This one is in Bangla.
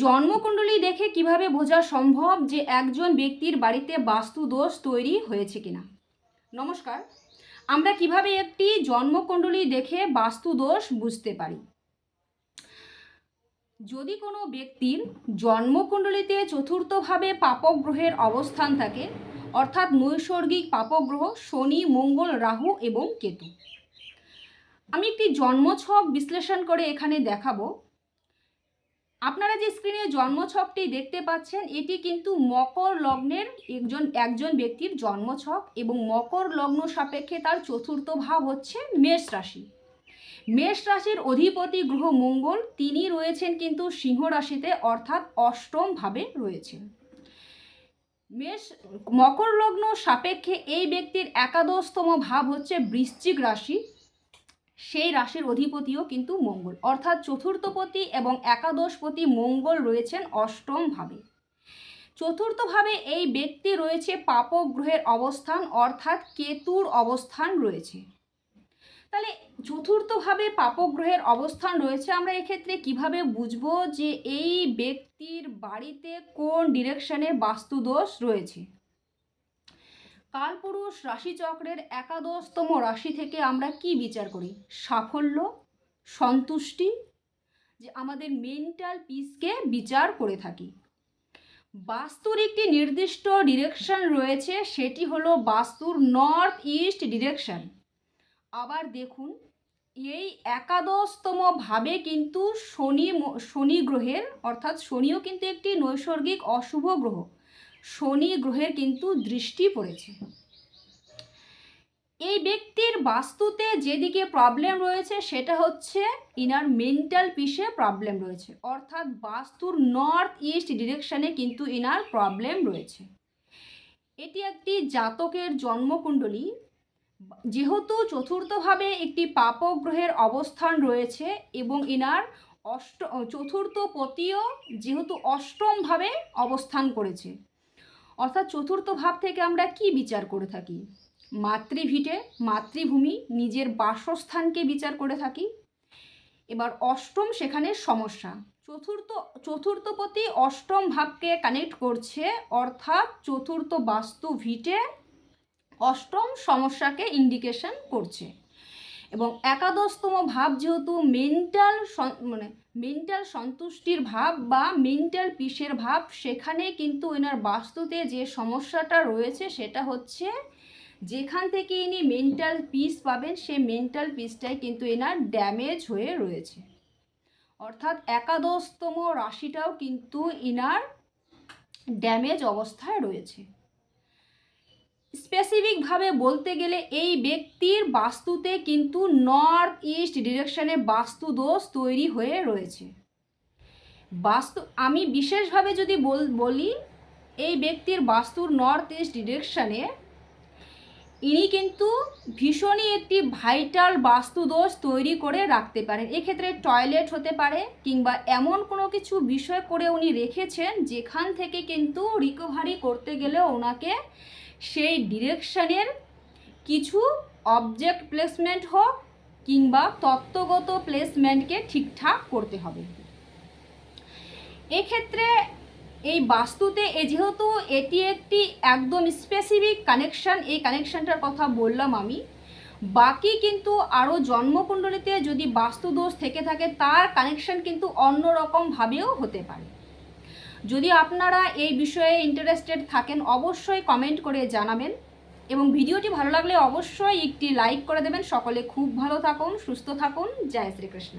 জন্মকুণ্ডলী দেখে কিভাবে বোঝা সম্ভব যে একজন ব্যক্তির বাড়িতে বাস্তু দোষ তৈরি হয়েছে কিনা। নমস্কার, আমরা কিভাবে একটি জন্মকুণ্ডলী দেখে বাস্তু দোষ বুঝতে পারি। যদি কোনো ব্যক্তির জন্মকুণ্ডলীতে চতুর্থভাবে পাপগ্রহের অবস্থান থাকে, অর্থাৎ নৈসর্গিক পাপগ্রহ শনি, মঙ্গল, রাহু এবং কেতু। আমি একটি জন্মছক বিশ্লেষণ করে এখানে দেখাবো। আপনারা যে স্ক্রিনে জন্মছকটি দেখতে পাচ্ছেন, এটি কিন্তু মকর লগ্নের একজন ব্যক্তির জন্মছক এবং মকর লগ্ন সাপেক্ষে তার চতুর্থ ভাব হচ্ছে মেষ রাশি। মেষ রাশির অধিপতি গ্রহ মঙ্গল, তিনি রয়েছেন কিন্তু সিংহ রাশিতে, অর্থাৎ অষ্টম ভাবে রয়েছেন। মকর লগ্ন সাপেক্ষে এই ব্যক্তির একাদশতম ভাব হচ্ছে বৃশ্চিক রাশি, সেই রাশির অধিপতিও কিন্তু মঙ্গল, অর্থাৎ চতুর্থপতি এবং একাদশপতি মঙ্গল রয়েছেন অষ্টম ভাবে। চতুর্থভাবে এই ব্যক্তি রয়েছে পাপগ্রহের অবস্থান, অর্থাৎ কেতুর অবস্থান রয়েছে। তাহলে চতুর্থভাবে পাপগ্রহের অবস্থান রয়েছে, আমরা এক্ষেত্রে কিভাবে বুঝবো যে এই ব্যক্তির বাড়িতে কোন ডিরেকশনে বাস্তুদোষ রয়েছে। কালপুরুষ রাশিচক্রের একাদশতম রাশি থেকে আমরা কি বিচার করি? সাফল্য, সন্তুষ্টি, যে আমাদের মেন্টাল পিসকে বিচার করে থাকি। বাস্তুর একটি নির্দিষ্ট ডিরেকশন রয়েছে, সেটি হলো বাস্তুর নর্থ ইস্ট ডিরেকশন। আবার দেখুন, এই একাদশতম ভাবে কিন্তু শনি গ্রহের, অর্থাৎ শনিও কিন্তু একটি নৈসর্গিক অশুভ গ্রহ, শনি গ্রহের কিন্তু দৃষ্টি পড়েছে। এই ব্যক্তির বাস্তুতে যেদিকে প্রবলেম রয়েছে সেটা হচ্ছে ইনার মেন্টাল পিসে প্রবলেম রয়েছে, অর্থাৎ বাস্তুর নর্থ ইস্ট ডিরেকশনে কিন্তু ইনার প্রবলেম রয়েছে। এটি একটি জাতকের জন্মকুণ্ডলী, যেহেতু চতুর্থভাবে একটি পাপগ্রহের অবস্থান রয়েছে এবং ইনার চতুর্থ পতিও যেহেতু অষ্টমভাবে অবস্থান করেছে, অর্থাৎ চতুর্থ ভাব থেকে আমরা কি বিচার করে থাকি? মাতৃভূমি, নিজের বাসস্থানকে বিচার করে থাকি। এবার অষ্টম, সেখানে সমস্যা। চতুর্থপতি অষ্টম ভাবকে কানেক্ট করছে, অর্থাৎ চতুর্থ বাস্তু ভিটে অষ্টম সমস্যাকে ইন্ডিকেশন করছে। এবং একাদশতম ভাব যেহেতু মেন্টাল সন্তুষ্টির ভাব বা মেন্টাল পিসের ভাব, সেখানে কিন্তু এনার বাস্তুতে যে সমস্যাটা রয়েছে সেটা হচ্ছে যেখান থেকে ইনি মেন্টাল পিস পাবেন, সেই মেন্টাল পিসটাই কিন্তু এনার ড্যামেজ হয়ে রয়েছে, অর্থাৎ একাদশতম রাশিটাও কিন্তু ইনার ড্যামেজ অবস্থায় রয়েছে। স্পেসিফিকভাবে বলতে গেলে এই ব্যক্তির বাস্তুতে কিন্তু নর্থ ইস্ট ডিরেকশনে বাস্তু দোষ তৈরি হয়ে রয়েছে। আমি বিশেষভাবে যদি বলি, এই ব্যক্তির বাস্তুর নর্থ ইস্ট ডিরেকশনে ইনি কিন্তু ভীষণই একটি ভাইটাল বাস্তুদোষ তৈরি করে রাখতে পারেন। এক্ষেত্রে টয়লেট হতে পারে, কিংবা এমন কোনো কিছু বিষয় করে উনি রেখেছেন যেখান থেকে কিন্তু রিকভারি করতে গেলে ওনাকে সেই ডিরেকশনের কিছু অবজেক্ট প্লেসমেন্ট হোক কিংবা তত্ত্বগত প্লেসমেন্টকে ঠিকঠাক করতে হবে। এক্ষেত্রে এই বাস্তুতে যেহেতু এটি একটি একদম স্পেসিফিক কানেকশান, এই কানেকশানটার কথা বললাম আমি। বাকি কিন্তু আরও জন্মকুণ্ডলীতে যদি বাস্তুদোষ থেকে থাকে, তার কানেকশান কিন্তু অন্যরকমভাবেও হতে পারে। যদি আপনারা এই বিষয়ে ইন্টারেস্টেড থাকেন, অবশ্যই কমেন্ট করে জানাবেন এবং ভিডিওটি ভালো লাগলে অবশ্যই একটি লাইক করে দেবেন। সকলে খুব ভালো থাকুন, সুস্থ থাকুন। জয় শ্রীকৃষ্ণ।